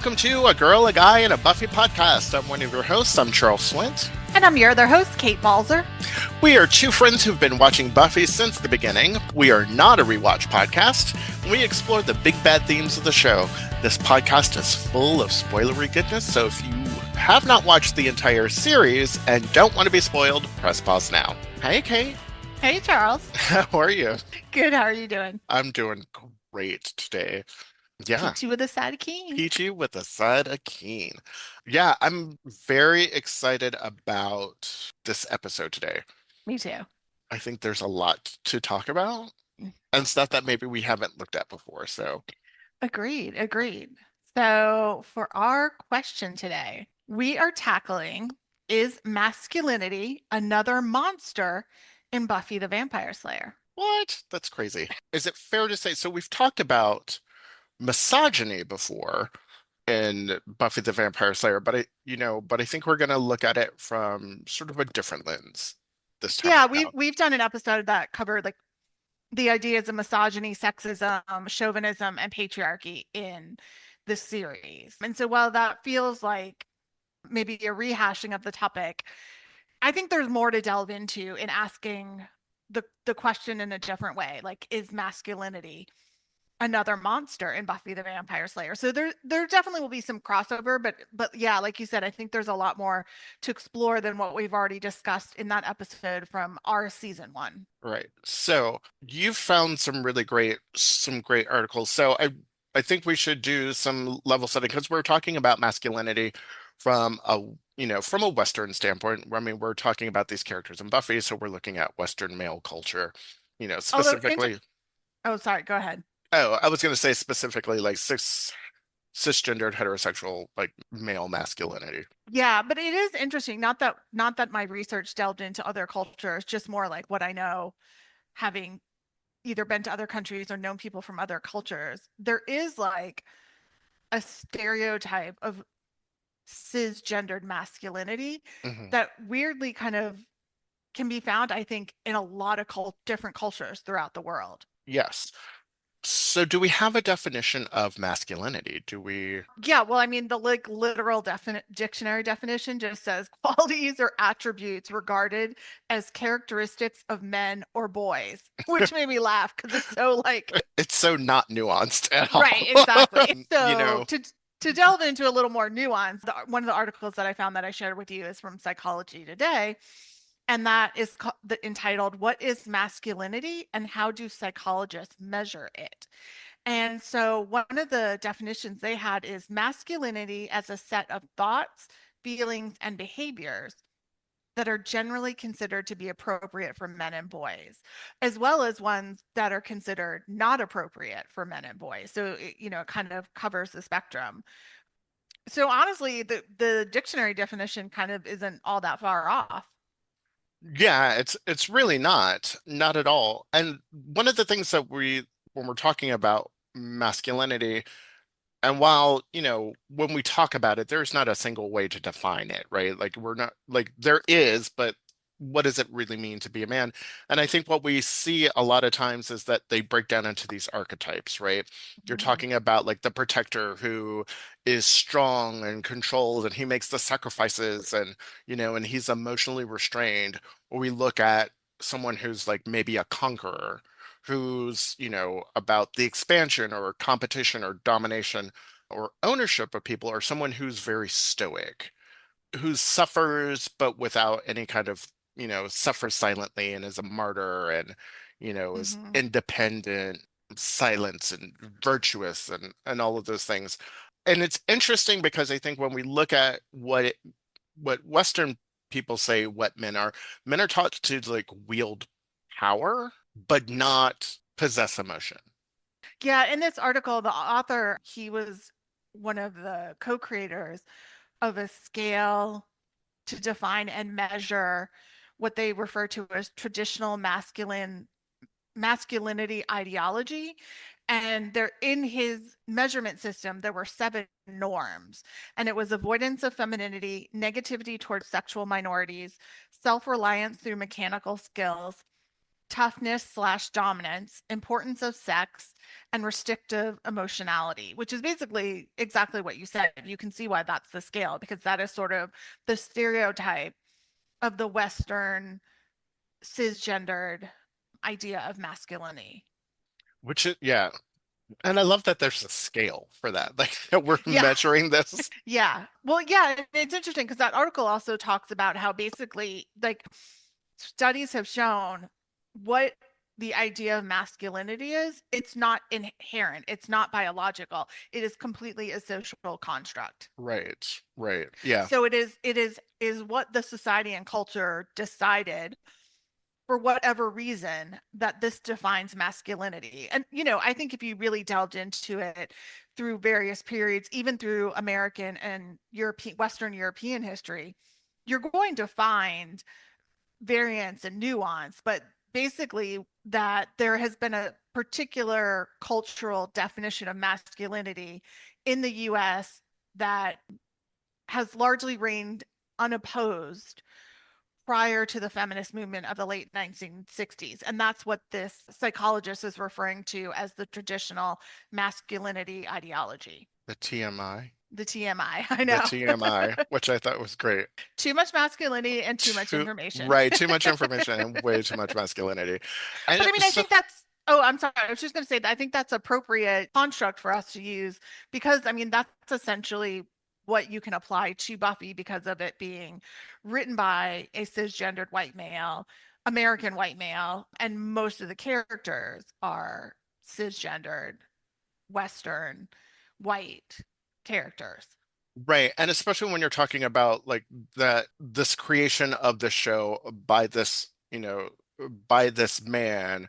welcome to A Girl, a Guy, and a Buffy podcast. I'm one of your hosts. I'm Charles Swint. And I'm your other host, Kate Balzer. We are two friends who've been watching Buffy since the beginning. We are not a rewatch podcast. We explore the big bad themes of the show. This podcast is full of spoilery goodness, so if you have not watched the entire series and don't want to be spoiled, press pause now. Hey, Kate. Hey, Charles. How are you? Good. How are you doing? I'm doing great today. Yeah. Peachy with a side of keen. Peachy with a side of keen. Yeah, I'm very excited about this episode today. Me too. I think there's a lot to talk about and stuff that maybe we haven't looked at before. So, Agreed. So, for our question today, we are tackling, is masculinity another monster in Buffy the Vampire Slayer? what? That's crazy. Is it fair to say? So, we've talked about misogyny before in Buffy the Vampire Slayer, but I think we're going to look at it from sort of a different lens this time. Yeah, we've done an episode that covered like the ideas of misogyny, sexism, chauvinism, and patriarchy in this series. And so while that feels like maybe a rehashing of the topic, I think there's more to delve into in asking the question in a different way. Like, is masculinity another monster in Buffy the Vampire Slayer? So there definitely will be some crossover, but yeah, like you said, I think there's a lot more to explore than what we've already discussed in that episode from our season 1. Right. So you've found some great articles. So I think we should do some level setting because we're talking about masculinity from a Western standpoint. I mean, we're talking about these characters in Buffy, so we're looking at Western male culture, specifically. Oh, sorry, go ahead. Oh, I was going to say specifically like cisgendered heterosexual like male masculinity. Yeah, but it is interesting. Not that my research delved into other cultures, just more like what I know, having either been to other countries or known people from other cultures. There is like a stereotype of cisgendered masculinity Mhm. that weirdly kind of can be found, I think, in a lot of different cultures throughout the world. Yes. So do we have a definition of masculinity? Do we? Yeah, well, I mean, the like literal dictionary definition just says qualities or attributes regarded as characteristics of men or boys, which made me laugh because it's so like It's so not nuanced at all. right, exactly. So You know, to delve into a little more nuance, one of the articles that I found that I shared with you is from Psychology Today, and that is entitled "What is Masculinity and How Do Psychologists Measure It?" And so one of the definitions they had is masculinity as a set of thoughts, feelings, and behaviors that are generally considered to be appropriate for men and boys, as well as ones that are considered not appropriate for men and boys. So, it kind of covers the spectrum. So honestly, the dictionary definition kind of isn't all that far off. yeah, it's really not at all. And one of the things that when we're talking about masculinity, and while, when we talk about it, there's not a single way to define it, right? Like we're not like there is, but what does it really mean to be a man? And I think what we see a lot of times is that they break down into these archetypes, right? You're Mhm. talking about like the protector who is strong and controlled and he makes the sacrifices and he's emotionally restrained. Or we look at someone who's like maybe a conqueror who's, about the expansion or competition or domination or ownership of people, or someone who's very stoic, who suffers but without any kind of, suffers silently and is a martyr and, is Mhm. independent, silent and virtuous and all of those things. And it's interesting because I think when we look at what Western people say what men are taught to like wield power, but not possess emotion. Yeah, in this article, the author, he was one of the co-creators of a scale to define and measure what they refer to as traditional masculinity ideology. And there in his measurement system, there were 7 norms. And it was avoidance of femininity, negativity towards sexual minorities, self-reliance through mechanical skills, toughness slash dominance, importance of sex, and restrictive emotionality, which is basically exactly what you said. You can see why that's the scale, because that is sort of the stereotype of the Western cisgendered idea of masculinity. Which is, yeah. And I love that there's a scale for that. Like we're Yeah. measuring this. Yeah. Well, yeah, it's interesting because that article also talks about how basically, like, studies have shown what the idea of masculinity is. It's not inherent, it's not biological. It is completely a social construct. Right, right. Yeah. So it is what the society and culture decided for whatever reason that this defines masculinity. And I think if you really delved into it through various periods, even through American and European, Western European history, you're going to find variance and nuance, but basically that there has been a particular cultural definition of masculinity in the US that has largely reigned unopposed prior to the feminist movement of the late 1960s. And that's what this psychologist is referring to as the traditional masculinity ideology. The TMI. The TMI. I The know. TMI, which I thought was great. Too much masculinity and too much Too, information. right, too much information and way too much masculinity. But And I mean, I so think that's, oh, I'm sorry. I was just going to say that I think that's appropriate construct for us to use because, I mean, that's essentially what you can apply to Buffy because of it being written by a cisgendered white male, American white male, and most of the characters are cisgendered, Western, white characters. right, and especially when you're talking about like that this creation of the show by this, by this man,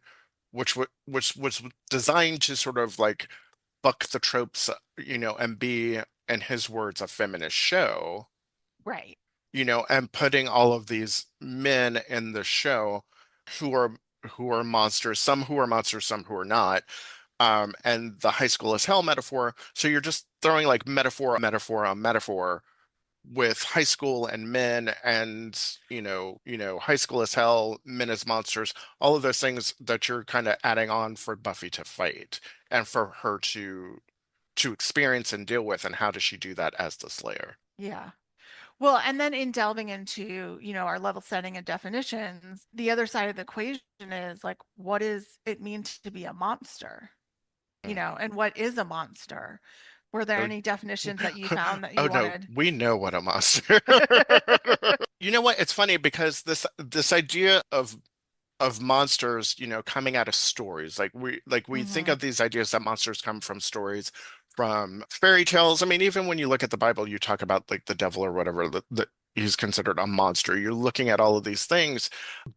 which was designed to sort of like buck the tropes, and be, in his words, a feminist show, Right. and putting all of these men in the show who are monsters, some who are monsters, some who are not. And the high school is hell metaphor. So you're just throwing like metaphor, metaphor on metaphor with high school and men and high school as hell, men as monsters, all of those things that you're kind of adding on for Buffy to fight and for her to experience and deal with. And how does she do that as the Slayer? Yeah. Well, and then in delving into, our level setting and definitions, the other side of the equation is like, what does it mean to be a monster? And what is a monster? Were there Oh, any definitions that you found that oh you no, wanted? we know what a monster. You know what? It's funny because this idea of monsters, coming out of stories. Like we think Hmm. of these ideas that monsters come from stories, from fairy tales. I mean, even when you look at the Bible, you talk about like the devil or whatever that he's considered a monster. You're looking at all of these things,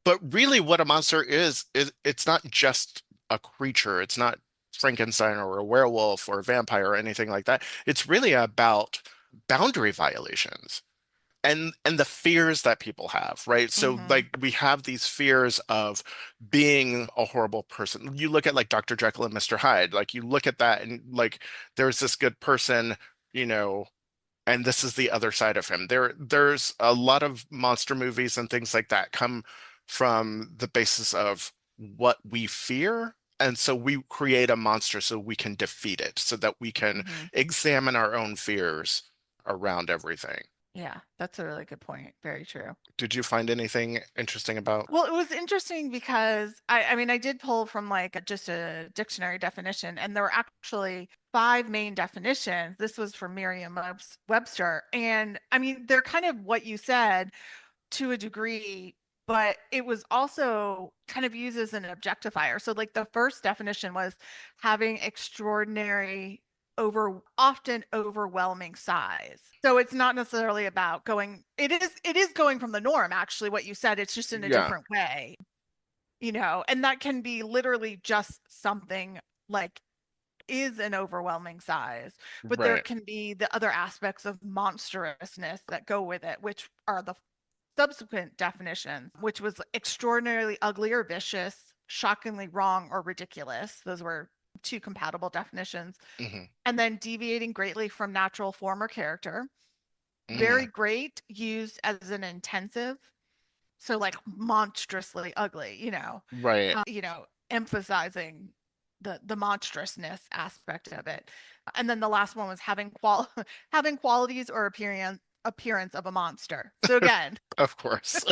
but really what a monster is it's not just a creature. It's not Frankenstein or a werewolf or a vampire or anything like that. It's really about boundary violations and the fears that people have, right? So Hmm. like we have these fears of being a horrible person. You look at like Dr. Jekyll and Mr. Hyde, like you look at that and like there's this good person, you know, and this is the other side of him. There's a lot of monster movies and things like that come from the basis of what we fear. And so we create a monster so we can defeat it, so that we can Hmm. examine our own fears around everything. Yeah, that's a really good point. Very true. Did you find anything interesting about? Well, it was interesting because I mean, I did pull from like just a dictionary definition, and there were actually five main definitions. This was from Merriam-Webster. And I mean, they're kind of what you said to a degree, but it was also kind of used as an objectifier. So, like, the first definition was having extraordinary, often overwhelming size. So it's not necessarily about going, it is going from the norm, actually, what you said. It's just in a Yeah, different way, and that can be literally just something like is an overwhelming size, but there right. can be the other aspects of monstrousness that go with it, which are the subsequent definitions, which was extraordinarily ugly or vicious, shockingly wrong or ridiculous. Those were two compatible definitions. Hmm. And then deviating greatly from natural form or character. Very Hmm. great, used as an intensive. So like monstrously ugly, Right. emphasizing the monstrousness aspect of it. And then the last one was having qualities or appearance of a monster. So again, Of course.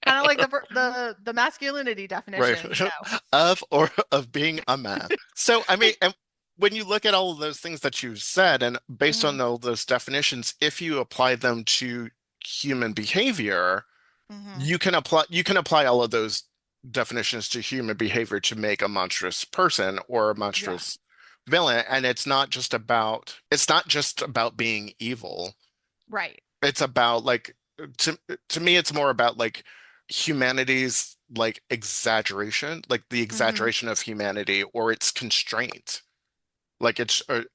kind of like the masculinity Right. definition, Of or of being a man. So, I mean, and when you look at all of those things that you said, and based hmm on all those definitions, if you apply them to human behavior, hmm you can apply all of those definitions to human behavior to make a monstrous person or a Yeah. monstrous villain. And it's not just about being evil. Right. It's about like to to me it's more about like humanity's like exaggeration, like the hmm exaggeration of humanity or its constraint. Like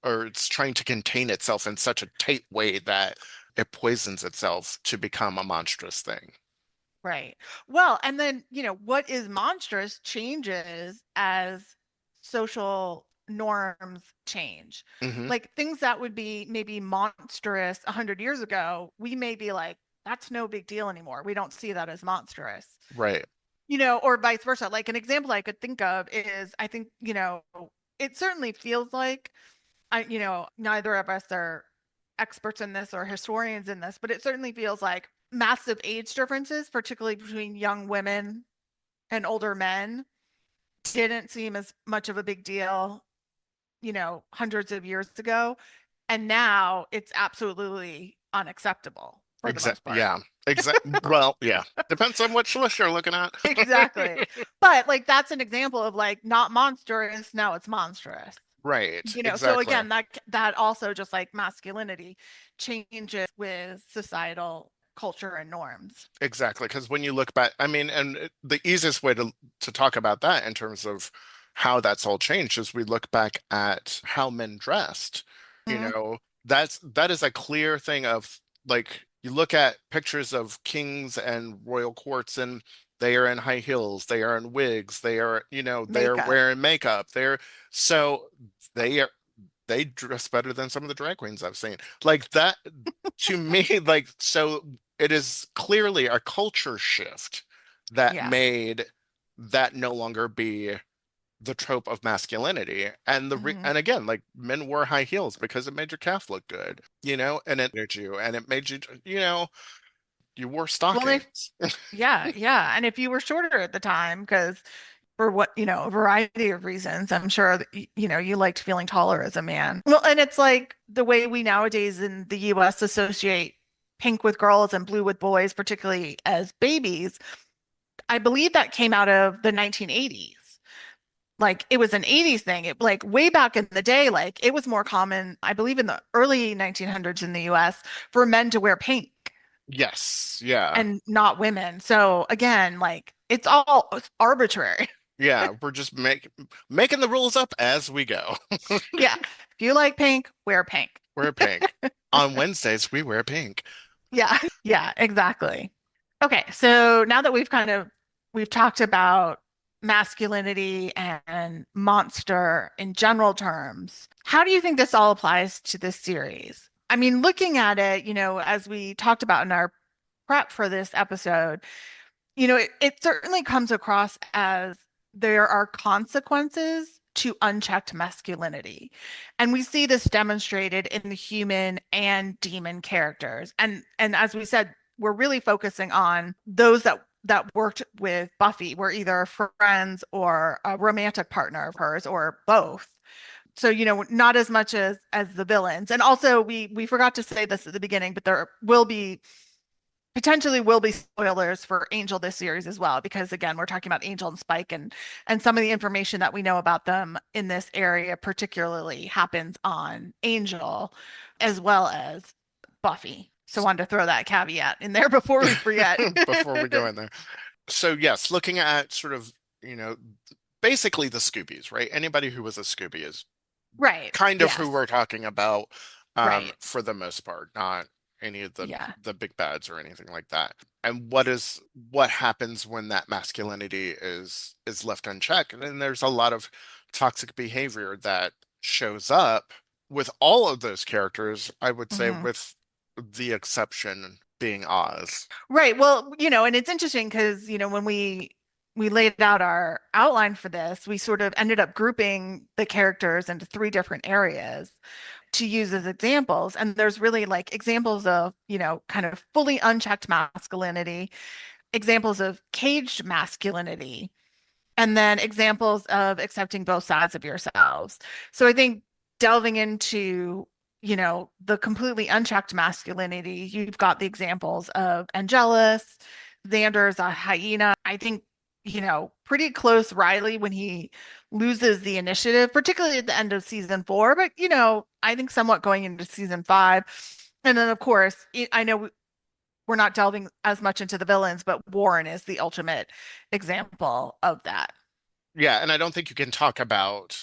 or it's trying to contain itself in such a tight way that it poisons itself to become a monstrous thing. Right. Well, and then, what is monstrous changes as social norms change. Hmm. Like things that would be maybe monstrous 100 years ago, we may be like, that's no big deal anymore. We don't see that as monstrous. Right. Or vice versa. Like an example I could think of is I think, it certainly feels like neither of us are experts in this or historians in this, but it certainly feels like massive age differences, particularly between young women and older men, didn't seem as much of a big deal, hundreds of years ago. And now it's absolutely unacceptable for the most part. Yeah. Well, yeah. Depends on which list you're looking at. Exactly. But like that's an example of like not monstrous, now it's monstrous. Right. So Exactly. again, that also just like masculinity changes with societal culture and norms. Exactly, because when you look back, I mean, the easiest way to talk about that in terms of how that's all changed is we look back at how men dressed. You Mhm. know, that is a clear thing of like you look at pictures of kings and royal courts and they are in high heels, they are in wigs, they are Makeup. wearing makeup. So they are they dress better than some of the drag queens I've seen. Like that to me, like so it is clearly a culture shift that Yeah. made that no longer be the trope of masculinity. hmm And again, like men wore high heels because it made your calf look good, and it made you and it made you, you wore Well, if stockings. yeah, yeah, and if you were shorter at the time, because for what, a variety of reasons, I'm sure that, you liked feeling taller as a man. Well, and it's like the way we nowadays in the US associate pink with girls and blue with boys, particularly as babies. I believe that came out of the 1980s. Like it was an 80s thing. It like way back in the day, like it was more common, I believe in the early 1900s in the US for men to wear pink Yes, yeah. and not women. So again, like it's arbitrary. Yeah, we're just making the rules up as we go. Yeah. If you like pink, wear pink. We're pink. On Wednesdays, we wear pink. Yeah. Yeah, exactly. Okay, so now that we've talked about masculinity and monster in general terms, how do you think this all applies to this series? I mean, looking at it, as we talked about in our prep for this episode, it certainly comes across as there are consequences to unchecked masculinity. And we see this demonstrated in the human and demon characters. And as we said, we're really focusing on those that worked with Buffy, were either friends or a romantic partner of hers or both. So, not as much as the villains. And also we forgot to say this at the beginning, but there potentially will be spoilers for Angel this series as well, because again, we're talking about Angel and Spike, and some of the information that we know about them in this area particularly happens on Angel as well as Buffy. So wanted to throw that caveat in there before we forget. Before we go in there. So yes, looking at sort of, you know, basically the Scoobies, right? Anybody who was a Scooby is Right. kind of who Yes. we're talking about, Right. for the most part, not any of Yeah. the big bads or anything like that. And what happens when that masculinity is left unchecked? And then there's a lot of toxic behavior that shows up with all of those characters, I would say, hmm with the exception being Oz. Right. Well, and it's interesting because, when we laid out our outline for this, we sort of ended up grouping the characters into three different areas to use as examples. And there's really like examples of, kind of fully unchecked masculinity, examples of caged masculinity, and then examples of accepting both sides of yourselves. So I think delving into, the completely unchecked masculinity, you've got the examples of Angelus, Xander's a hyena. I think, pretty close Riley when he loses the initiative, particularly at the end of season 4, but, I think somewhat going into season 5. And then, of course, I know we're not delving as much into the villains, but Warren is the ultimate example of that. Yeah, and I don't think you can talk about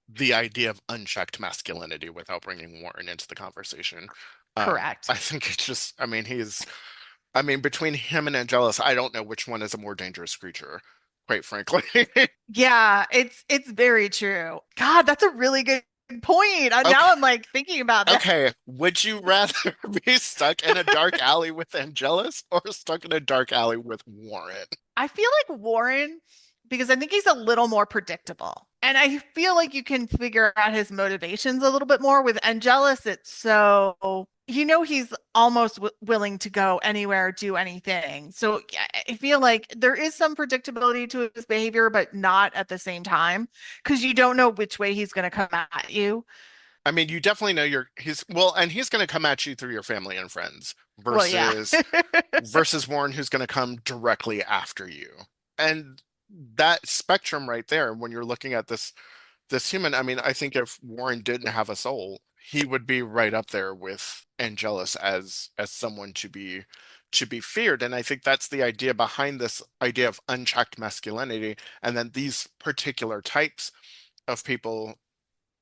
the idea of unchecked masculinity without bringing Warren into the conversation. Correct. I think it's just, I mean, between him and Angelus, I don't know which one is a more dangerous creature, quite frankly. Yeah, it's very true. God, that's a really good point. Okay, Now I'm like thinking about that. okay. Would you rather be stuck in a dark alley with Angelus or stuck in a dark alley with Warren? I feel like Warren, because I think he's a little more predictable. And I feel like you can figure out his motivations a little bit more. With Angelus, it's so, he's almost willing to go anywhere, do anything. So yeah, I feel like there is some predictability to his behavior, but not at the same time, because you don't know which way he's going to come at you. I mean, you definitely know he's well, and he's going to come at you through your family and friends Well, yeah. versus Warren, who's going to come directly after you. And that spectrum right there, when you're looking at this human, I mean, I think if Warren didn't have a soul, he would be right up there with Angelus as someone to be feared. And I think that's the idea behind this idea of unchecked masculinity, and then these particular types of people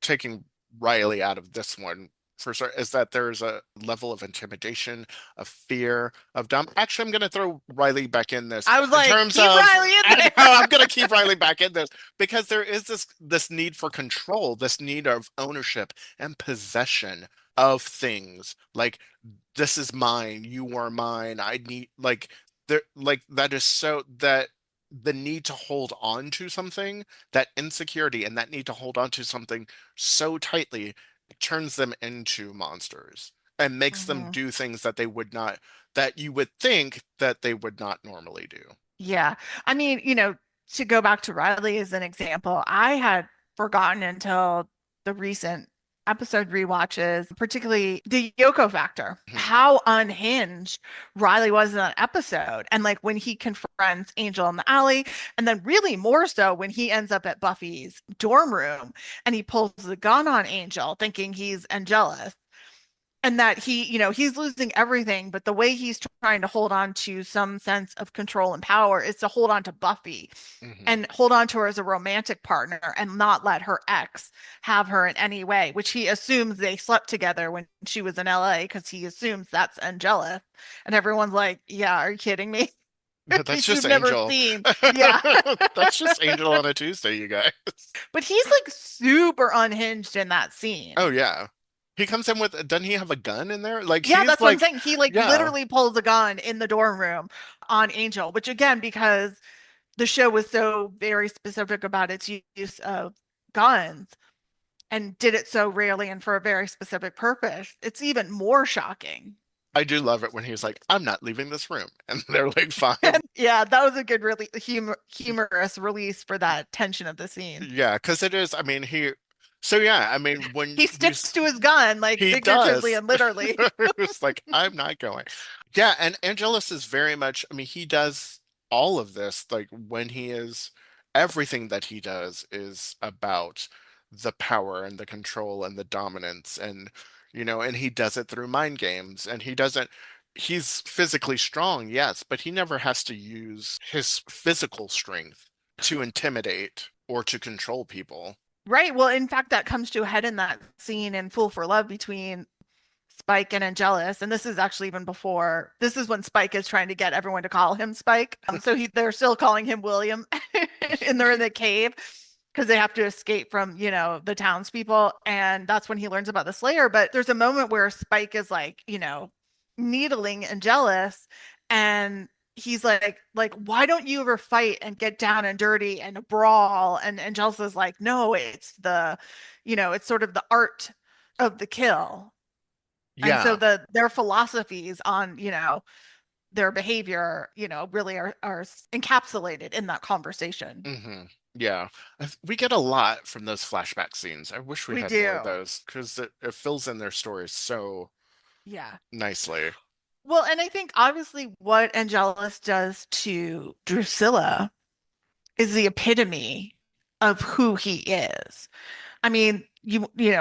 taking Riley out of this one for sure is that there's a level of intimidation, of fear, of dumb. Actually, I'm going to throw Riley back in this I was in like, terms keep of. Riley in I know, there. I'm going to keep Riley back in this because there is this need for control, this need of ownership and possession of things. Like this is mine, you are mine. I need like there like that is so that the need to hold on to something, that insecurity and that need to hold on to something so tightly turns them into monsters and makes them Mhm. do things that they would not, that you would think that they would not normally do. Yeah. I mean, to go back to Riley as an example, I had forgotten until the recent episode rewatches, particularly the Yoko factor, Mhm. how unhinged Riley was in that episode. And like when he confronts Angel in the alley, and then really more so when he ends up at Buffy's dorm room and he pulls the gun on Angel, thinking he's Angelus, and that he's losing everything, but the way he's trying to hold on to some sense of control and power is to hold on to Buffy Mhm. and hold on to her as a romantic partner and not let her ex have her in any way, which he assumes they slept together when she was in LA because he assumes that's Angela. And everyone's like, yeah, are you kidding me? That's just You've never Angel. seen. Yeah. That's just Angel on a Tuesday, you guys. But he's like super unhinged in that Oh scene. yeah. He comes in with, doesn't he have a gun in there? Like Yeah, he's that's what I'm like, saying. He like yeah. literally pulls a gun in the dorm room on Angel, which again, because the show was so very specific about its use of guns and did it so rarely and for a very specific purpose, it's even more shocking. I do love it when he's like, I'm not leaving this room. And they're like, And fine. yeah, that was a good, really humorous release for that tension of the scene. Yeah, because it is, I mean, so yeah, I mean, when He sticks to his gun, like he figuratively does, and literally. it's like, I'm not going. Yeah, and Angelus is very much, I mean, he does all of this, like when he is, everything that he does is about the power and the control and the dominance and, and he does it through mind games and he's physically strong, yes, but he never has to use his physical strength to intimidate or to control people. Right. Well, in fact, that comes to a head in that scene in Fool for Love between Spike and Angelus. And this is actually even before, this is when Spike is trying to get everyone to call him Spike. So they're still calling him William and they're in the cave because they have to escape from, the townspeople. And that's when he learns about the Slayer. But there's a moment where Spike is like, needling Angelus, and he's like, why don't you ever fight and get down and dirty and brawl? And Angelus is like, no, it's it's sort of the art of the kill. And so Yeah. their philosophies on, their behavior, really are encapsulated in that conversation. Hmm. Yeah. We get a lot from those flashback scenes. I wish we We had more of do. those because it fills in their stories so Yeah. nicely. Well, and I think obviously what Angelus does to Drusilla is the epitome of who he is. I mean,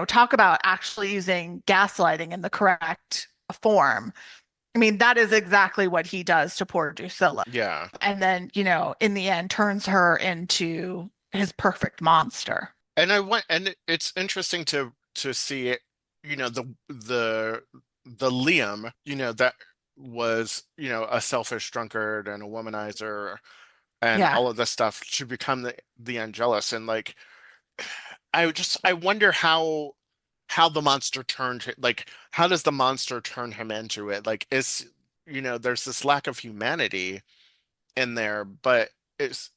talk about actually using gaslighting in the correct form. I mean, that is exactly what he does to poor Drusilla. Yeah. And then, in the end, turns her into his perfect monster. And it's interesting to see it, the Liam, that was, a selfish drunkard and a womanizer and Yeah. all of this stuff to become the Angelus. And like I wonder how the monster like how does the monster turn him into it? Like there's this lack of humanity in there, but is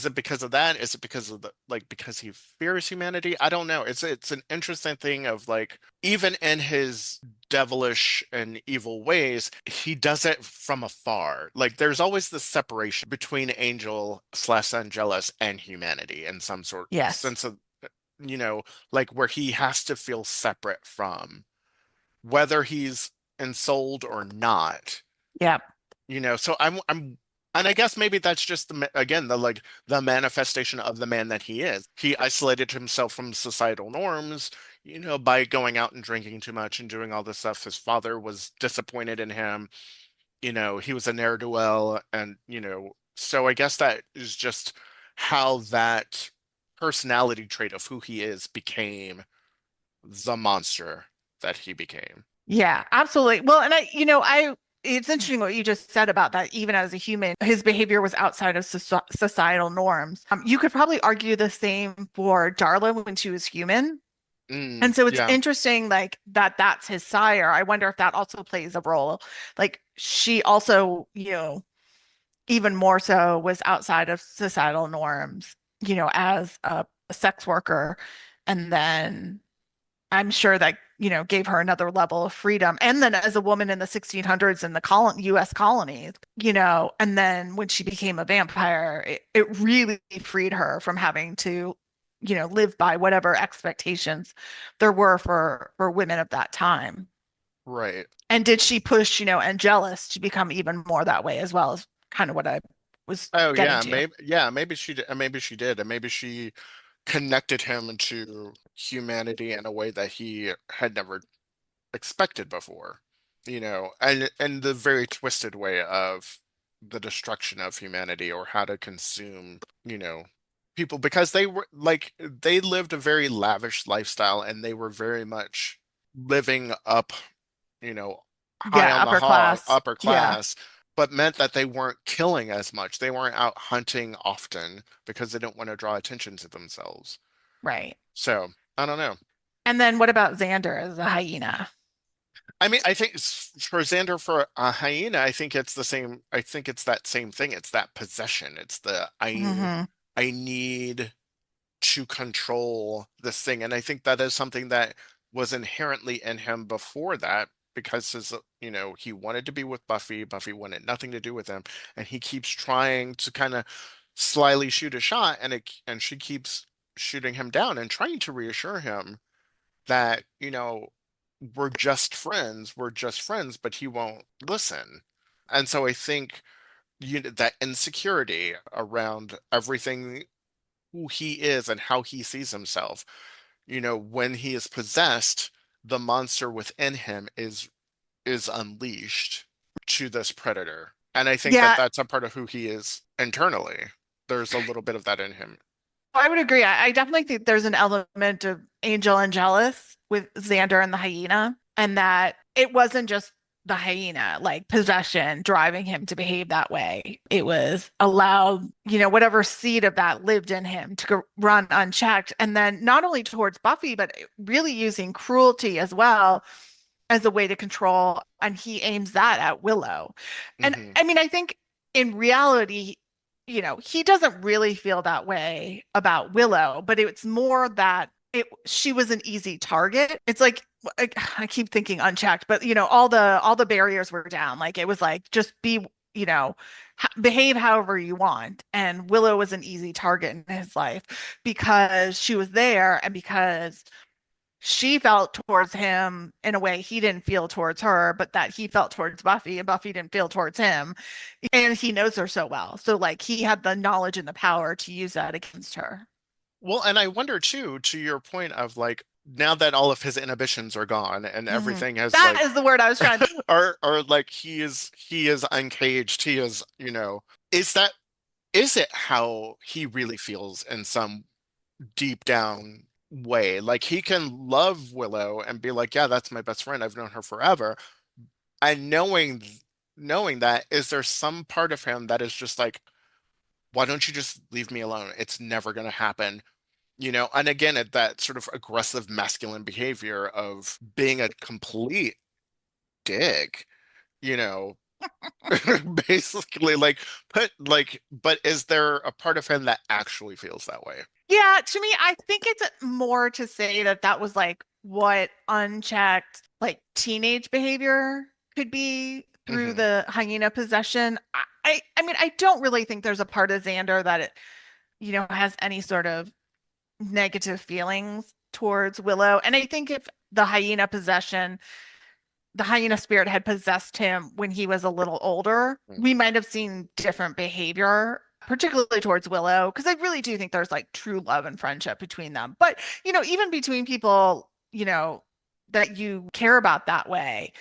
it because of that? Is it because of because he fears humanity? I don't know. It's an interesting thing of like even in his devilish and evil ways, he does it from afar. Like there's always this separation between Angel slash Angelus and humanity in some sort Yes. sense of you know, like where he has to feel separate from whether he's ensouled or not. Yeah. So I'm and I guess maybe that's just again the manifestation of the man that he is. He isolated himself from societal norms, by going out and drinking too much and doing all this stuff. His father was disappointed in him. He was a ne'er-do-well, and so I guess that is just how that personality trait of who he is became the monster that he became. Yeah, absolutely. Well, and it's interesting what you just said about that. Even as a human, his behavior was outside of societal norms. You could probably argue the same for Darla when she was human. And so it's Yeah, interesting, like that's his sire. I wonder if that also plays a role. Like she also, even more so was outside of societal norms, as a sex worker. And then I'm sure that, gave her another level of freedom. And then as a woman in the 1600s in the US colonies, and then when she became a vampire, it really freed her from having to, live by whatever expectations there were for women of that time. right. And did she push, Angelus to become even more that way as well, as kind of what I was Oh getting yeah, to. maybe she did, maybe she did, and maybe she connected him to humanity in a way that he had never expected before. And the very twisted way of the destruction of humanity or how to consume, people because they lived a very lavish lifestyle and they were very much living up, you know, high Yeah, on the upper hog, class. upper Yeah, class, but meant that they weren't killing as much. They weren't out hunting often because they didn't want to draw attention to themselves. right. So, I don't know. And then what about Xander as a hyena? I mean, I think for Xander, for a hyena, I think it's the same. I think it's that same thing. It's that possession. It's the Hmm. I need to control this thing. And I think that is something that was inherently in him before that because he wanted to be with Buffy. Buffy wanted nothing to do with him. And he keeps trying to kind of slyly shoot a shot and she keeps shooting him down and trying to reassure him that, we're just friends, but he won't listen. And so I think that insecurity around everything who he is and how he sees himself. When he is possessed, the monster within him is unleashed to this predator. And I think that Yeah, that's a part of who he is internally. There's a little bit of that in him. I would agree. I definitely think there's an element of Angel and Jealous with Xander and the hyena, and that it wasn't just the hyena, like possession, driving him to behave that way. It was allowed, whatever seed of that lived in him to run unchecked. And then not only towards Buffy, but really using cruelty as well. as a way to control, and he aims that at Willow. And Hmm. I mean, I think in reality, he doesn't really feel that way about Willow, but it's more that she was an easy target. It's like I keep thinking unchecked, but all the barriers were down. Like it was like just be, behave however you want. And Willow was an easy target in his life because she was there and because she felt towards him in a way he didn't feel towards her, but that he felt towards Buffy and Buffy didn't feel towards him. And he knows her so well. So like he had the knowledge and the power to use that against her. Well, and I wonder too, to your point of like, now that all of his inhibitions are gone and Hmm. everything has That like, is the word I was trying to. or like he is uncaged, he is, is that, is it how he really feels in some deep down way? Like he can love Willow and be like, yeah, that's my best friend. I've known her forever. And knowing that, is there some part of him that is just like, why don't you just leave me alone? It's never going to happen. And again, at that sort of aggressive masculine behavior of being a complete dick, you know, basically like but is there a part of him that actually feels that way? Yeah, to me, I think it's more to say that that was like what unchecked, like teenage behavior could be through Hmm. the hyena possession. I mean, I don't really think there's a part of Xander that it, has any sort of negative feelings towards Willow. And I think if the hyena spirit had possessed him when he was a little older, we might have seen different behavior, particularly towards Willow, because I really do think there's like true love and friendship between them. But, even between people, that you care about that way,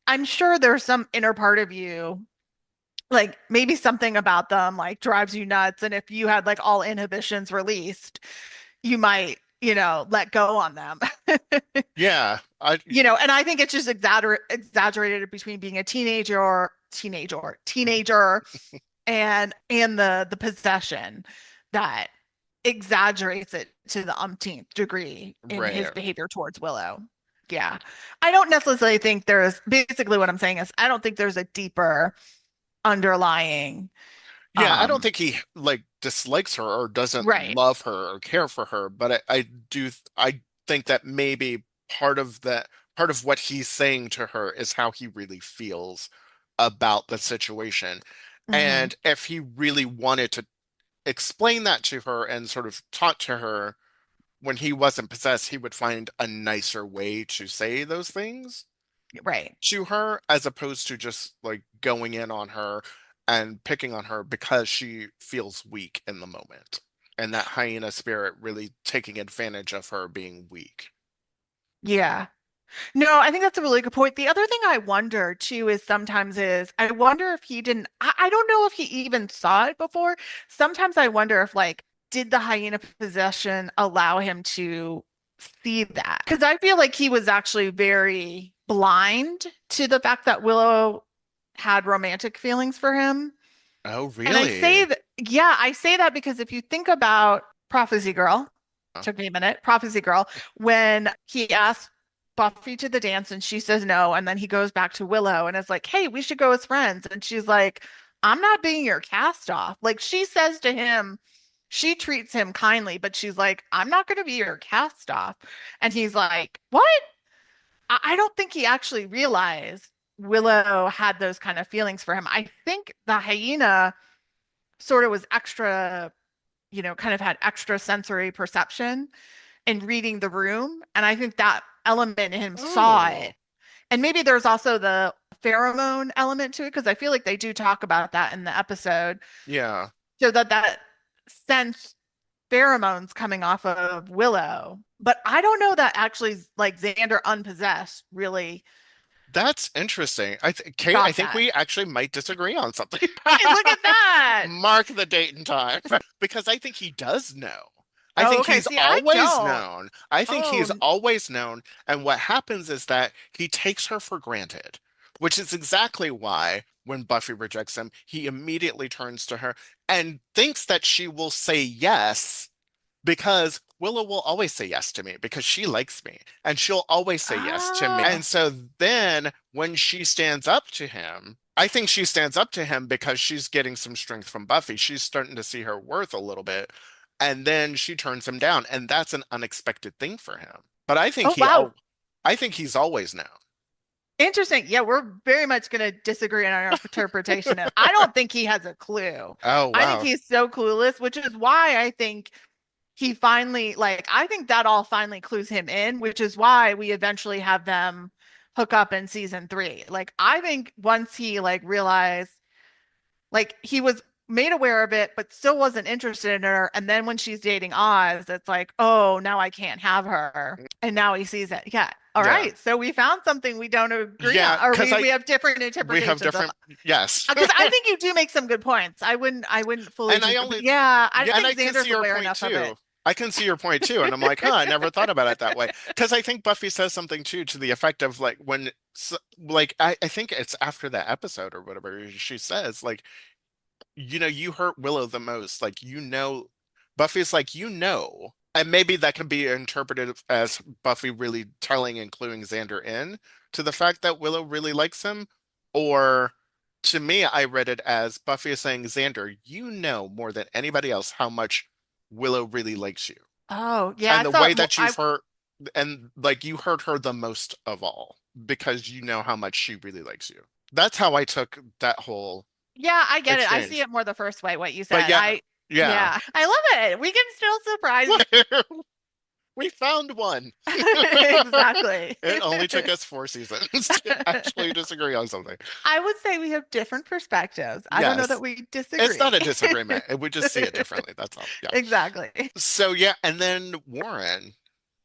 I'm sure there's some inner part of you, like maybe something about them like drives you nuts. And if you had like all inhibitions released, you might, let go on them. Yeah, And I think it's just exaggerated between being a teenager and the possession that exaggerates it to the umpteenth degree in his right. behavior towards Willow. Yeah. I don't necessarily think there's basically what I'm saying is I don't think there's a deeper underlying Yeah, I don't um think he like dislikes her or doesn't right. love her or care for her, but I think that maybe part of what he's saying to her is how he really feels about the situation. Hmm. And if he really wanted to explain that to her and sort of talk to her when he wasn't possessed, he would find a nicer way to say those things Right. to her as opposed to just like going in on her and picking on her because she feels weak in the moment. And that hyena spirit really taking advantage of her being weak. Yeah. No, I think that's a really good point. The other thing I wonder too is sometimes is I wonder if he didn't, I don't know if he even saw it before. Sometimes I wonder if like, did the hyena possession allow him to see that? Because I feel like he was actually very blind to the fact that Willow had romantic feelings for him. Oh, And I say really? that, yeah, I say that because if you think about Prophecy Girl, Huh? took me a minute, Prophecy Girl, when he asked Buffy to the dance and she says no, and then he goes back to Willow and is like, hey, we should go as friends. And she's like, I'm not being your cast off. Like she says to him, she treats him kindly, but she's like, I'm not going to be your cast off. And he's like, what? I don't think he actually realized Willow had those kind of feelings for him. I think the hyena sort of was extra, kind of had extra sensory perception in reading the room. And I think that element in him saw Oh, it. And maybe there's also the pheromone element to it, because I feel like they do talk about that in the episode. yeah. So that sense pheromones coming off of Willow. But I don't know that actually like Xander unpossessed really That's interesting. Kate, I got think that. we actually might disagree on something. Hey, look at that. Mark the date and time. Because I think he does know. I Oh, think okay. he's See, I always don't. known. I think he's Oh, always known. And what happens is that he takes her for granted, which is exactly why when Buffy rejects him, he immediately turns to her and thinks that she will say yes because Willow will always say yes to me because she likes me and she'll always say yes to me. Oh. And so then when she stands up to him, I think she stands up to him because she's getting some strength from Buffy. She's starting to see her worth a little bit. And then she turns him down, and that's an unexpected thing for him. But Oh, wow. I think he's always known. Interesting. Yeah, we're very much going to disagree on our interpretation. And I don't think he has a clue. Oh, I think wow. he's so clueless, which is why I think he finally, like, I think that all finally clues him in, which is why we eventually have them hook up in season 3. Like, I think once he like realized, like, he was made aware of it, but still wasn't interested in her. And then when she's dating Oz, it's like, oh, now I can't have her. And now he sees it. Yeah. All Yeah. right. So we found something we don't agree Yeah, on, or because we have different we have interpretations of. different, yes. Because I think you do make some good points. I wouldn't fully And I disagree. But only, yeah, I yeah, don't and I think can see Xander's your aware point enough of it. too. I can see your point too. And I'm like, huh, I never thought about it that way. Because I think Buffy says something too to the effect of like when, like, I think it's after that episode or whatever she says, like, you hurt Willow the most. Like, Buffy's like, and maybe that can be interpreted as Buffy really telling and cluing Xander in to the fact that Willow really likes him. Or to me, I read it as Buffy is saying, Xander, you know more than anybody else how much Willow really likes you. Oh, yeah, And I the way thought more, that you've hurt, and like you hurt her the most of all because you know how much she really likes you. That's how I took that whole yeah, I get it. I see exchange. it more the first way, what you But said. yeah, yeah. Yeah, I love it. We can still surprise. We found one. Exactly. It only took us 4 seasons to actually disagree on something. I would say we have different perspectives. I don't know that Yes. we It's not disagree. a disagreement. We just see it differently. That's all. Yeah. Exactly. So yeah, and then Warren,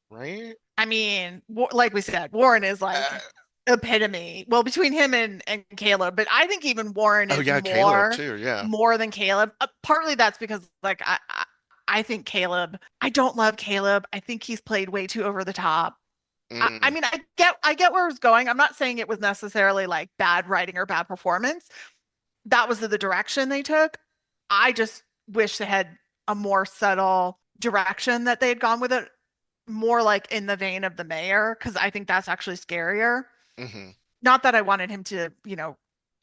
right? I mean, like we said, Warren is like Uh, epitome. Well, between him and Caleb, but I think even Warren oh is yeah, Caleb more too. Yeah. more than Caleb. Partly that's because like I think Caleb. I don't love Caleb. I think he's played way too over the top. I Mm, mean, I get where it's going. I'm not saying it was necessarily like bad writing or bad performance. That was the direction they took. I just wish they had a more subtle direction that they had gone with it, more like in the vein of the mayor, because I think that's actually scarier. hmm Not that I wanted him to,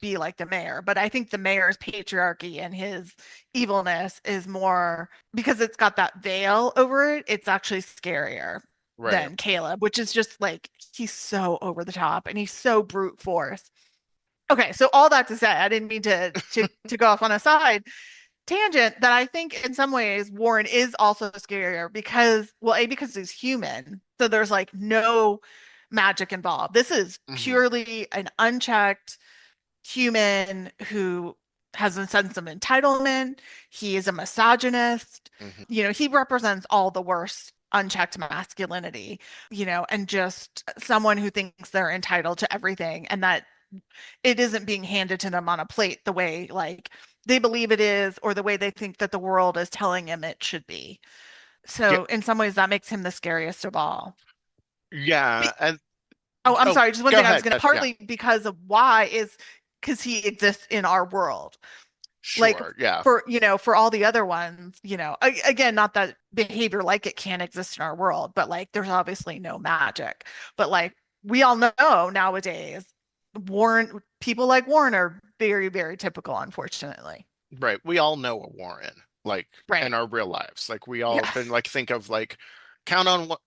be like the mayor, but I think the mayor's patriarchy and his evilness is more because it's got that veil over it. It's actually scarier Right. than Caleb, which is just like he's so over the top and he's so brute force. Okay, so all that to say, I didn't mean to go off on a side tangent that I think in some ways Warren is also scarier because, well, A, because he's human. So there's like no magic involved. This is hmm purely an unchecked human who has a sense of entitlement. He is a misogynist. hmm He represents all the worst unchecked masculinity, and just someone who thinks they're entitled to everything and that it isn't being handed to them on a plate the way like they believe it is or the way they think that the world is telling him it should be. Yeah. So in some ways that makes him the scariest of all. Yeah. Be- And oh, I'm oh, sorry, just one go thing I was ahead. going to Yeah. partly because of why is because he exists in our world. Like Sure. Yeah. for all the other ones, again, not that behavior like it can't exist in our world, but like there's obviously no magic. But like we all know nowadays, Warren people like Warren are very, very typical, unfortunately. Right. We all know a Warren, like Right. in our real lives. Like we all Yeah. can like think of like count on what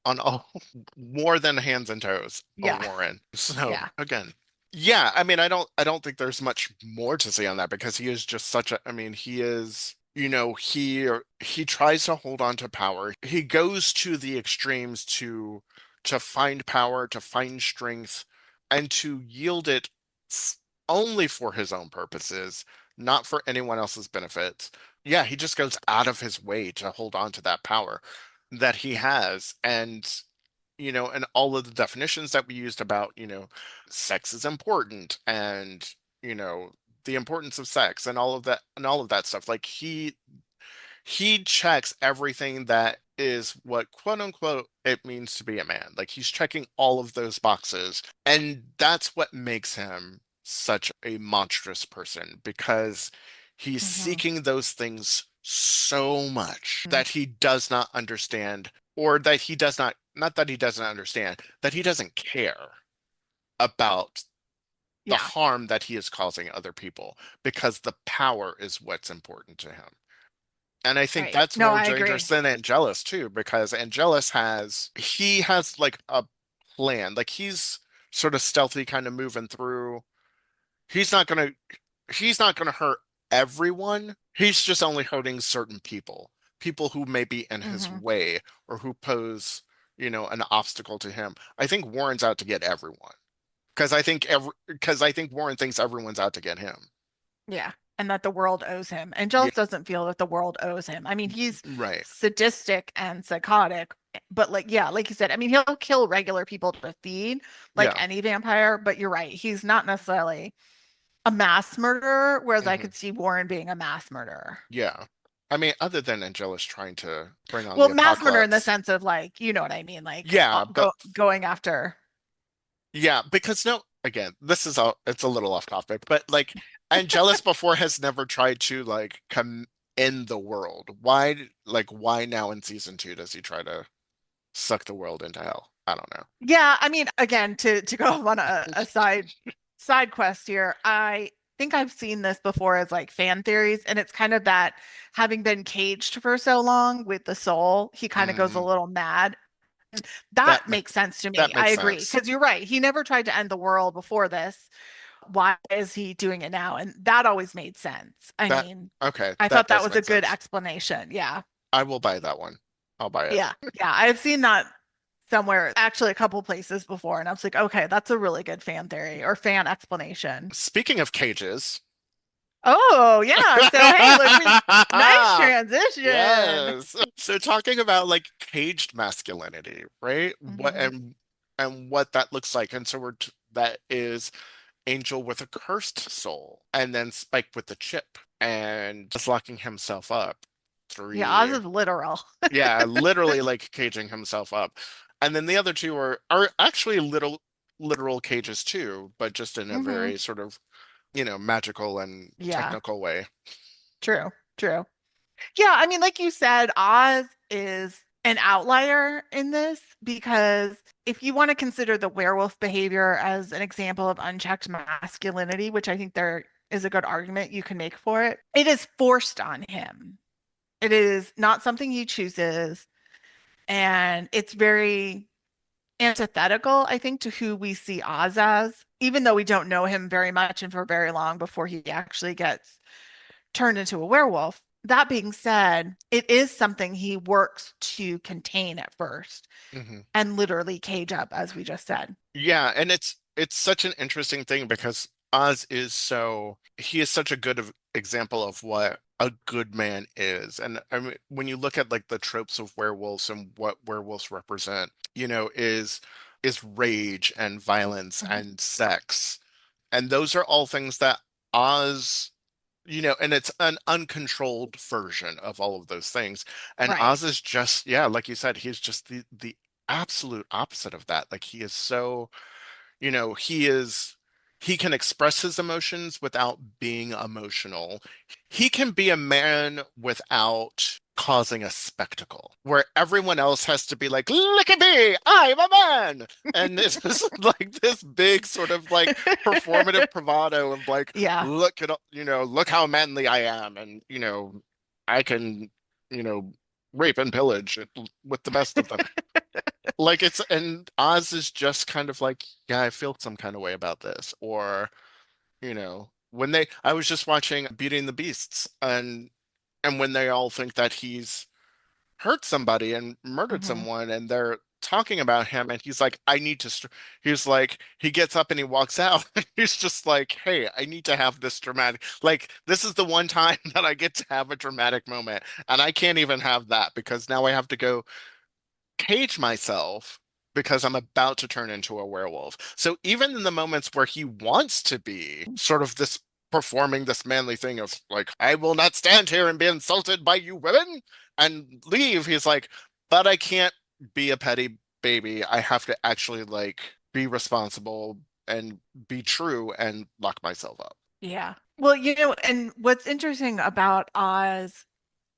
on all more than hands and toes a Yeah. Warren. So Yeah. again, yeah, I mean I don't think there's much more to say on that because he is just such a I mean he is he tries to hold on to power. He goes to the extremes to find power, to find strength, and to yield it f- only for his own purposes, not for anyone else's benefit. Yeah, he just goes out of his way to hold on to that power that he has. And all of the definitions that we used about, sex is important and, you know, the importance of sex and all of that stuff. Like he checks everything that is what quote unquote it means to be a man. Like he's checking all of those boxes. And that's what makes him such a monstrous person because he's Hmm. seeking those things so much Mm. that he does not understand, or that he does not that he doesn't understand, that he doesn't care about the Yeah, harm that he is causing other people because the power is what's important to him. And I think right. that's No, more I dangerous agree. than Angelus too, because he has like a plan. Like he's sort of stealthy kind of moving through. He's not gonna he's not gonna hurt everyone. He's just only hurting certain people. People who may be in his Hmm. way or who pose, an obstacle to him. I think Warren's out to get everyone. Because I think Warren thinks everyone's out to get him. Yeah. And that the world owes him. And Yeah, Giles doesn't feel that the world owes him. I mean, he's right. sadistic and psychotic, but like, yeah, like you said, I mean, he'll kill regular people to feed, like Yeah. any vampire, but you're right. He's not necessarily a mass murderer, whereas I Hmm. could see Warren being a mass murderer. Yeah. I mean, other than Angelus trying to bring on Well, the mass murder in the apocalypse. sense of like, you know what I mean, like Yeah, but going after. yeah, because no, again, it's a little off topic, but like Angelus before has never tried to like come in the world. Why now in season two does he try to suck the world into hell? I don't know. Yeah, I mean, again, to go on a side quest here, I think I've seen this before as like fan theories, and it's kind of that having been caged for so long with the soul, he kind of goes a Mm, little mad. that That makes sense to that me. I makes agree. sense. Because you're right. He never tried to end the world before this. Why is he doing it now? And that always made sense. I That mean, okay, I that thought that does was a make good sense. explanation. Yeah. I will buy that one. I'll buy it. Yeah. Yeah. I've seen that somewhere, actually a couple places before, and I was like, okay, that's a really good fan theory or fan explanation. Speaking of cages. Oh, yeah. So hey, look, nice transition. Yes. So talking about like caged masculinity, right? Hmm. And what that looks like. And so that is Angel with a cursed soul, and then Spike with the chip, and just locking himself up. Yeah, Oz Three, is literal. yeah, literally like caging himself up. And then the other two are actually literal cages too, but just in a Hmm. very sort of, magical and Yeah, technical way. true, true. Yeah, I mean, like you said, Oz is an outlier in this because if you want to consider the werewolf behavior as an example of unchecked masculinity, which I think there is a good argument you can make for it, it is forced on him. It is not something he chooses, and it's very antithetical, I think, to who we see Oz as, even though we don't know him very much and for very long before he actually gets turned into a werewolf. That being said, it is something he works to contain at first Hmm. and literally cage up, as we just said. Yeah, and it's such an interesting thing because he is such a example of what a good man is. And I mean, when you look at like the tropes of werewolves and what werewolves represent, is rage and violence Mhm. and sex. And those are all things that Oz, and it's an uncontrolled version of all of those things. And Right. Oz is just, yeah, like you said, he's just the absolute opposite of that. Like he is so, you know, he is he can express his emotions without being emotional. He can be a man without causing a spectacle where everyone else has to be like, look at me, I'm a man. And it's just like this big sort of like performative bravado of like, Yeah. look how manly I am. And, I can, you know, rape and pillage with the best of them. Like and Oz is just kind of like, yeah, I feel some kind of way about this. Or, I was just watching Beauty and the Beasts, and when they all think that he's hurt somebody and murdered Hmm. someone, and they're talking about him, and he's like, he's like, he gets up and he walks out. He's just like, hey, I need to have this dramatic, like, this is the one time that I get to have a dramatic moment, and I can't even have that because now I have to go cage myself because I'm about to turn into a werewolf. So even in the moments where he wants to be sort of this performing this manly thing of like, I will not stand here and be insulted by you women and leave, he's like, but I can't be a petty baby. I have to actually like be responsible and be true and lock myself up. Yeah. Well, and what's interesting about Oz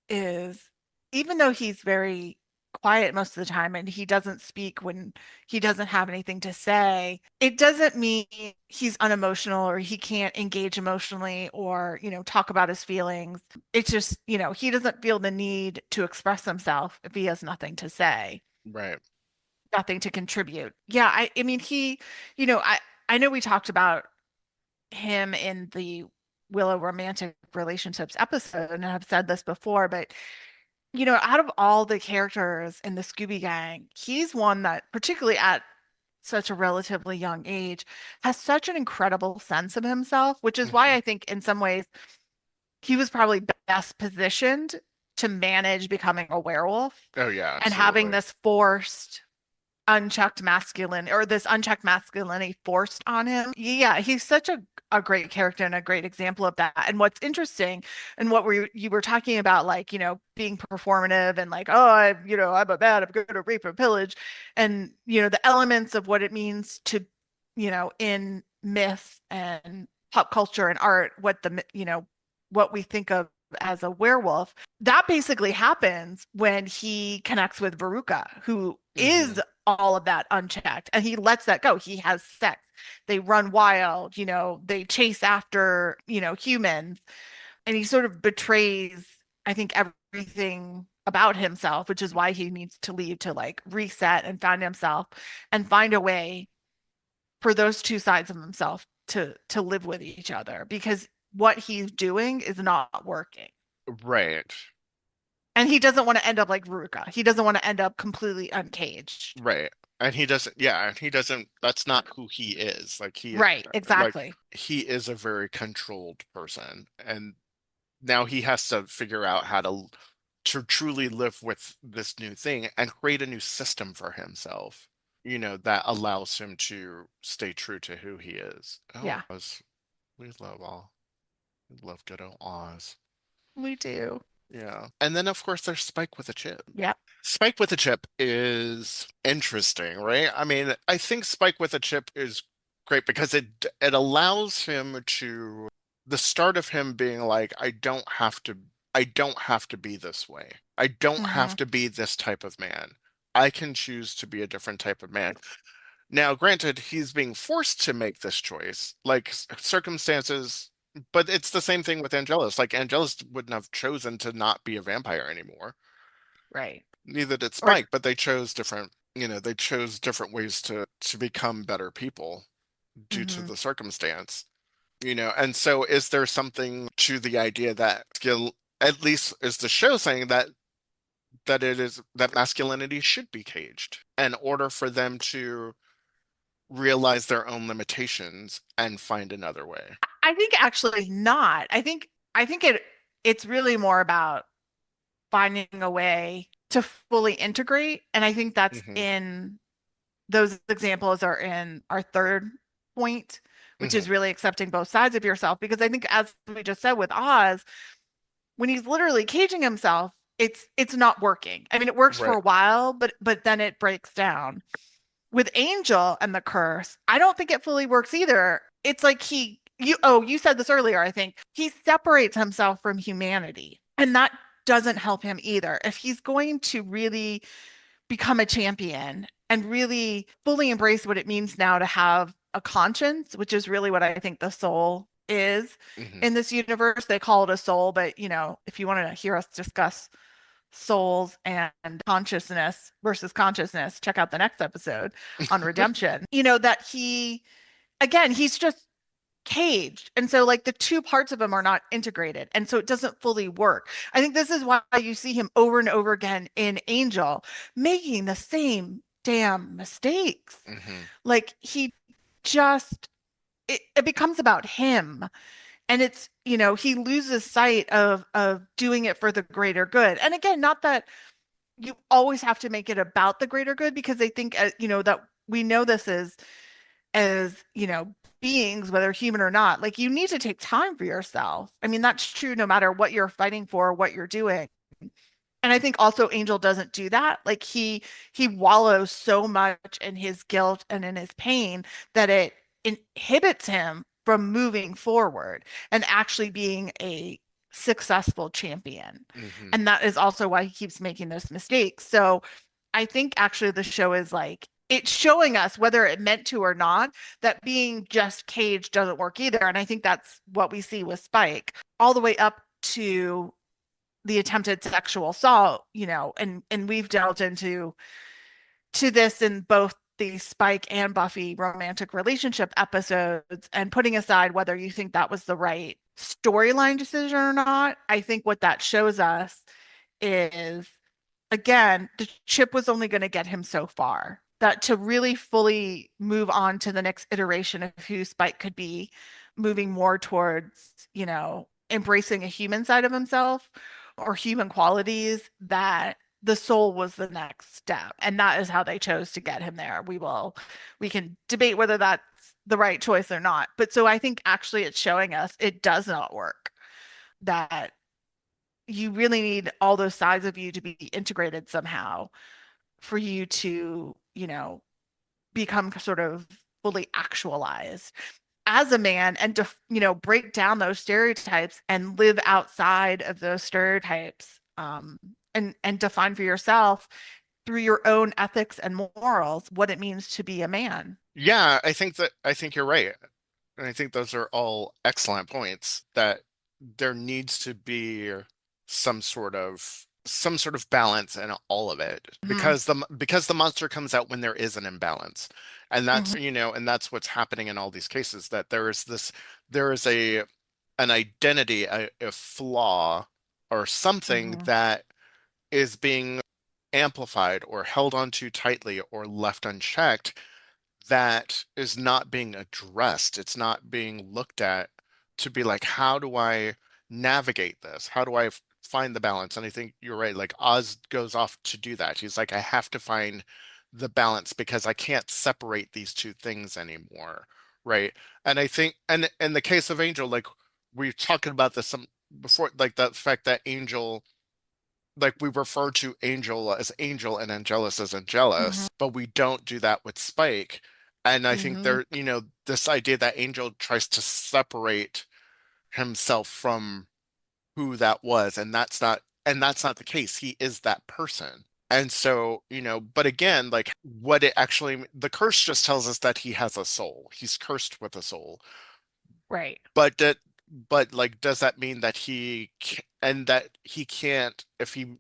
is, even though he's very quiet most of the time and he doesn't speak when he doesn't have anything to say, it doesn't mean he's unemotional or he can't engage emotionally or, talk about his feelings. It's just, he doesn't feel the need to express himself if he has nothing to say, Right. nothing to contribute. Yeah, I mean, I know we talked about him in the Willow romantic relationships episode, and I've said this before, but out of all the characters in the Scooby Gang, he's one that, particularly at such a relatively young age, has such an incredible sense of himself, which is why Hmm. I think in some ways he was probably best positioned to manage becoming a werewolf Oh yeah, and having absolutely. this forced unchecked masculine or this unchecked masculinity forced on him. Yeah, he's such a great character and a great example of that. And what's interesting and what you were talking about, like, being performative and like, oh, I'm a bad, I'm good at rape or pillage. And, the elements of what it means to, in myth and pop culture and art, what we think of as a werewolf, that basically happens when he connects with Veruca, who Hmm. is all of that unchecked, and he lets that go. He has sex. They run wild, they chase after, humans, and he sort of betrays, I think, everything about himself, which is why he needs to leave to like reset and find himself and find a way for those two sides of himself to live with each other because what he's doing is not working. Right. And he doesn't want to end up like Veruca. He doesn't want to end up completely uncaged. Right. And he doesn't, yeah, and he doesn't, that's not who he is. Right, Like, exactly. he is a very controlled person. And now he has to figure out how to truly live with this new thing and create a new system for himself, that allows him to stay true to who he is. Oh, Yeah, Oz. We love all. We love good old Oz. we do. Yeah. And then, of course, there's Spike with a chip. Yep. Spike with a chip is interesting, right? I mean, I think Spike with a chip is great because it allows him to the start of him being like, I don't have to be this way. I don't have Hmm. to be this type of man. I can choose to be a different type of man. Now, granted, he's being forced to make this choice, like circumstances, but it's the same thing with Angelus. Like Angelus wouldn't have chosen to not be a vampire anymore. Right. Neither did Or Spike, but they chose different ways to become better people due to hmm the circumstance. And so is there something to the idea that skill, at least is the show saying that it is that masculinity should be caged in order for them to realize their own limitations and find another way. I think actually not. I think it's really more about finding a way to fully integrate. And I think that's Hmm. in those examples are in our third point, which Hmm. is really accepting both sides of yourself. Because I think as we just said with Oz, when he's literally caging himself, it's not working. I mean, it works for Right. a while, but then it breaks down. With Angel and the curse, I don't think it fully works either. It's like you said this earlier, I think. He separates himself from humanity, and that doesn't help him either. If he's going to really become a champion and really fully embrace what it means now to have a conscience, which is really what I think the soul is Hmm. in this universe. They call it a soul, but if you want to hear us discuss souls and consciousness versus consciousness, check out the next episode on redemption. That he's just caged. And so like the two parts of him are not integrated. And so it doesn't fully work. I think this is why you see him over and over again in Angel making the same damn mistakes. Hmm. Like he just it becomes about him, and it's he loses sight of doing it for the greater good. And again, not that you always have to make it about the greater good, because they think that we know this as beings, whether human or not, like you need to take time for yourself. I mean, that's true no matter what you're fighting for, what you're doing. And I think also Angel doesn't do that. Like he wallows so much in his guilt and in his pain that it inhibits him from moving forward and actually being a successful champion. Hmm. And that is also why he keeps making those mistakes. So I think actually the show is like, it's showing us, whether it meant to or not, that being just caged doesn't work either. And I think that's what we see with Spike, all the way up to the attempted sexual assault, and we've delved into this in both the Spike and Buffy romantic relationship episodes, and putting aside whether you think that was the right storyline decision or not, I think what that shows us is, again, the chip was only going to get him so far. That to really fully move on to the next iteration of who Spike could be, moving more towards, embracing a human side of himself or human qualities, that the soul was the next step. And that is how they chose to get him there. We can debate whether that's the right choice or not. But so I think actually it's showing us it does not work, that you really need all those sides of you to be integrated somehow for you to, become sort of fully actualized as a man, and to, break down those stereotypes and live outside of those stereotypes, and define for yourself through your own ethics and morals what it means to be a man. Yeah, I think you're right. And I think those are all excellent points that there needs to be some sort of balance in all of it Hmm. because the monster comes out when there is an imbalance. And that's, Hmm. and that's what's happening in all these cases, that there is an identity, a flaw or something Hmm. that is being amplified or held on too tightly or left unchecked, that is not being addressed. It's not being looked at to be like, how do I navigate this? How do I find the balance? And I think you're right. Like Oz goes off to do that. He's like, I have to find the balance because I can't separate these two things anymore. Right. And I think, and in the case of Angel, like we are talking about this some before, like the fact that Angel, like we refer to Angel as Angel and Angelus as Hmm. Angelus, but we don't do that with Spike. And I think Hmm. there, this idea that Angel tries to separate himself from who that was, and that's not the case. He is that person. And so, but again, like what it actually, the curse just tells us that he has a soul. He's cursed with a soul. Right. But that, but like, does that mean that and that he can't, if he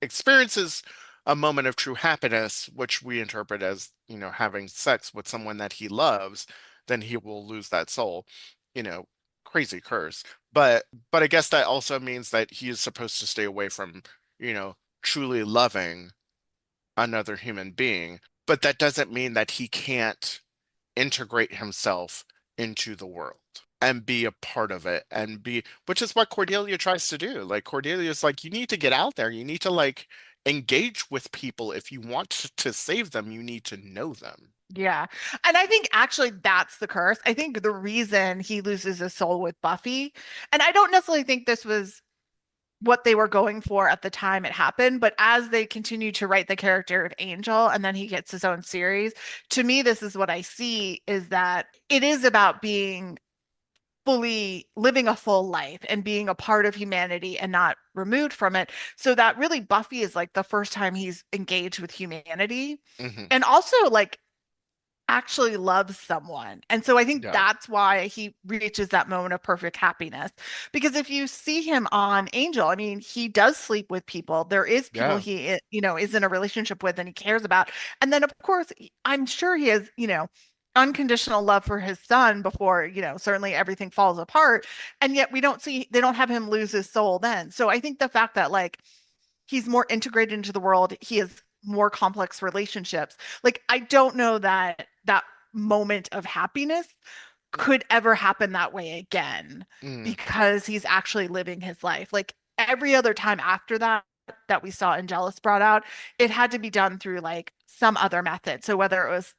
experiences a moment of true happiness, which we interpret as, having sex with someone that he loves, then he will lose that soul. You know, Crazy curse. But I guess that also means that he is supposed to stay away from, truly loving another human being. But that doesn't mean that he can't integrate himself into the world and be a part of it and be, which is what Cordelia tries to do. Like Cordelia's like, you need to get out there. You need to like engage with people. If you want to save them, you need to know them. Yeah. And I think actually that's the curse. I think the reason he loses his soul with Buffy, and I don't necessarily think this was what they were going for at the time it happened, but as they continue to write the character of Angel and then he gets his own series, to me, this is what I see, is that it is about being fully living a full life and being a part of humanity and not removed from it. So that really Buffy is like the first time he's engaged with humanity. Hmm. And also like actually loves someone. And so I think Yeah. that's why he reaches that moment of perfect happiness. Because if you see him on Angel, I mean, he does sleep with people. There is people Yeah. he, is in a relationship with and he cares about. And then of course, I'm sure he has, unconditional love for his son before, certainly everything falls apart. And yet they don't have him lose his soul then. So I think the fact that like he's more integrated into the world, he has more complex relationships. Like I don't know that that moment of happiness could ever happen that way again, Mm. because he's actually living his life. Like every other time after that we saw Angelus brought out, it had to be done through like some other method. So whether it was,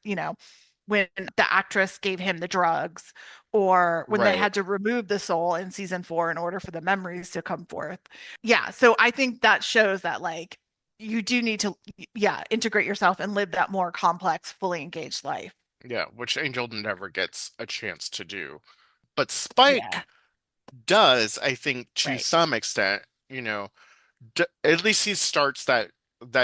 when the actress gave him the drugs, or when they Right. had to remove the soul in season 4 in order for the memories to come forth. Yeah, so I think that shows that like you do need to, yeah, integrate yourself and live that more complex, fully engaged life. Yeah. Which Angel never gets a chance to do. But Yeah. does, I think, to Right. some extent, at least he starts that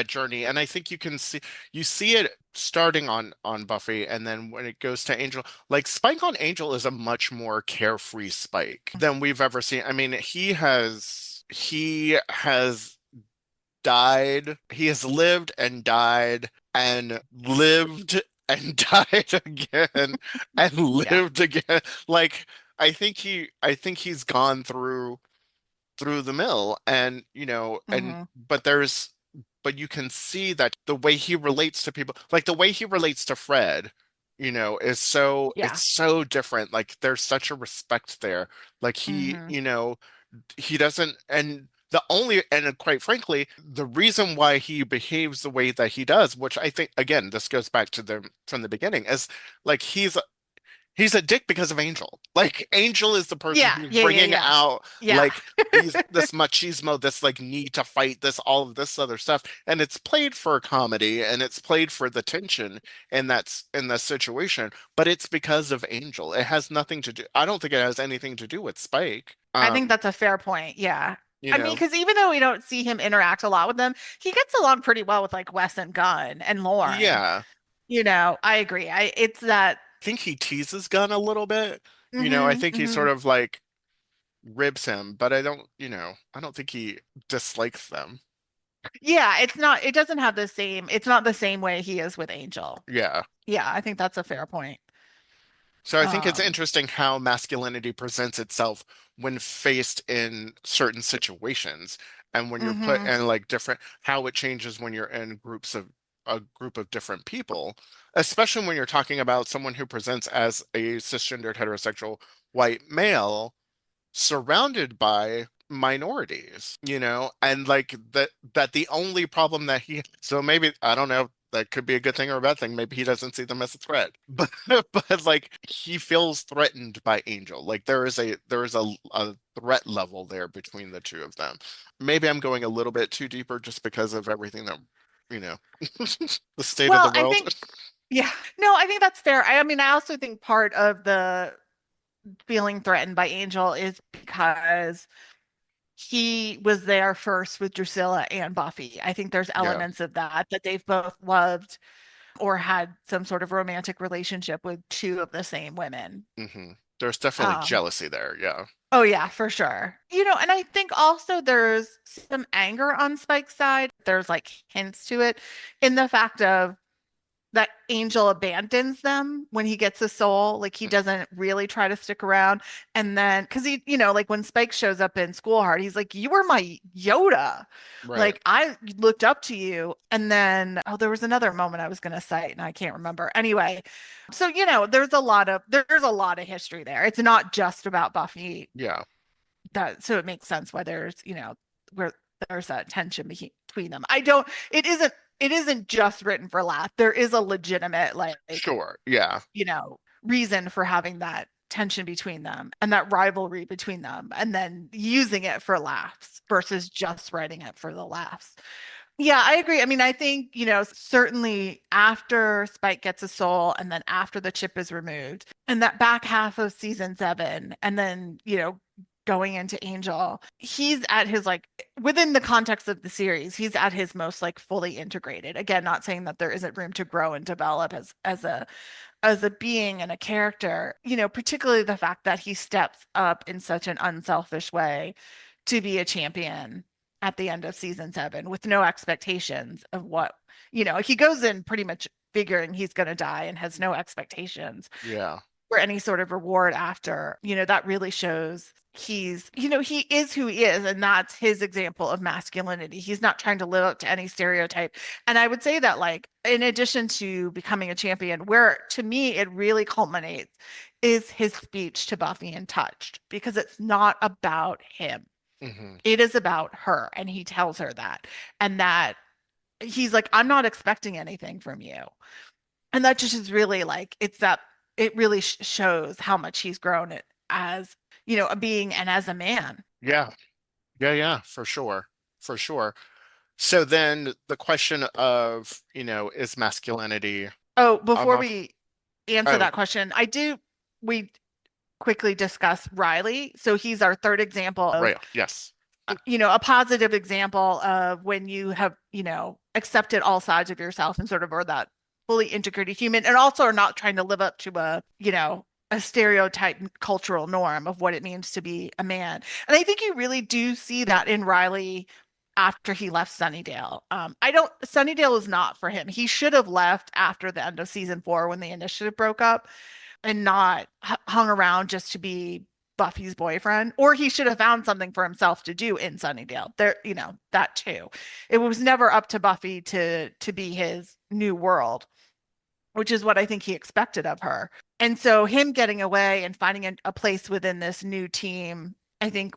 journey, and I think you see it starting on Buffy, and then when it goes to Angel, like Spike on Angel is a much more carefree Spike than we've ever seen. I mean, he has died, he has lived and died and lived and died again and Yeah. lived again. Like I think he's gone through the mill, and Hmm. but you can see that the way he relates to people, like the way he relates to Fred, is Yeah. it's so different. Like there's such a respect there. Like Hmm. he doesn't, and the only, and quite frankly, the reason why he behaves the way that he does, which I think, again, this goes back to the from the beginning, is like he's a dick because of Angel. Like Angel is the person Yeah. who's Yeah. Yeah. bringing Yeah. out Yeah. like these this machismo, this like need to fight, this all of this other stuff, and it's played for comedy and it's played for the tension, and that's in the situation. But it's because of Angel. It has nothing to do. I don't think it has anything to do with Spike. I think that's a fair point. Yeah. You I mean, know, because even though we don't see him interact a lot with them, he gets along pretty well with like Wes and Gunn and Lauren. yeah. I agree. It's that. I think he teases Gunn a little bit. I Hmm. think he Hmm. sort of like ribs him, but I don't think he dislikes them. Yeah, it doesn't have it's not the same way he is with Angel. Yeah. Yeah, I think that's a fair point. So I think it's Um, interesting how masculinity presents itself when faced in certain situations, and when you're put hmm. in like different, how it changes when you're in groups of a group of different people, especially when you're talking about someone who presents as a cisgendered heterosexual white male surrounded by minorities, and like that the only problem that so maybe I don't know, that could be a good thing or a bad thing. Maybe he doesn't see them as a threat, but but like he feels threatened by Angel. Like there is a threat level there between the two of them. Maybe I'm going a little bit too deeper just because of everything that you know the state of the well, I world. think yeah, no, I think that's fair. I mean, I also think part of the feeling threatened by Angel is because he was there first with Drusilla and Buffy. I think there's Yeah. elements of that they've both loved or had some sort of romantic relationship with two of the same women. There's definitely Um, jealousy there. Yeah. oh yeah, for sure. And I think also there's some anger on Spike's side. There's like hints to it in the fact of that Angel abandons them when he gets a soul. Like he doesn't really try to stick around. And then, because like when Spike shows up in School Hard, he's like, "You were my Yoda. Right. Like I looked up to you." And then, oh, there was another moment I was going to cite and I can't remember. Anyway, so there's a lot of history there. It's not just about Buffy. Yeah. So it makes sense why where there's that tension between them. I don't. It isn't just written for laugh. There is a legitimate Sure. Yeah. reason for having that tension between them and that rivalry between them, and then using it for laughs versus just writing it for the laughs. Yeah, I agree. I mean, I think, certainly after Spike gets a soul and then after the chip is removed and that back half of season 7 and then, going into Angel, he's at his within the context of the series, he's at his most fully integrated. Again, not saying that there isn't room to grow and develop as a being and a character, particularly the fact that he steps up in such an unselfish way to be a champion at the end of season 7 with no expectations of he goes in pretty much figuring he's going to die and has no expectations Yeah. for any sort of reward after. That really shows he is who he is, and that's his example of masculinity. He's not trying to live up to any stereotype. And I would say that, in addition to becoming a champion, where to me it really culminates is his speech to Buffy and Touched, because it's not about him. hmm It is about her. And he tells her that. And that he's like, I'm not expecting anything from you. And that just is really it really shows how much he's grown it as, a being and as a man. Yeah. Yeah. Yeah. For sure. For sure. So then the question of, is masculinity Oh, before above? we answer Oh, that question, I do, we quickly discuss Riley. So he's our third example of, Right. Yes. a positive example of when you have, accepted all sides of yourself and sort of are that fully integrated human and also are not trying to live up to a stereotype cultural norm of what it means to be a man. And I think you really do see that in Riley after he left Sunnydale. Sunnydale is not for him. He should have left after the end of season 4 when the initiative broke up and not hung around just to be Buffy's boyfriend, or he should have found something for himself to do in Sunnydale. There, that too. It was never up to Buffy to be his new world, which is what I think he expected of her. And so him getting away and finding a place within this new team, I think,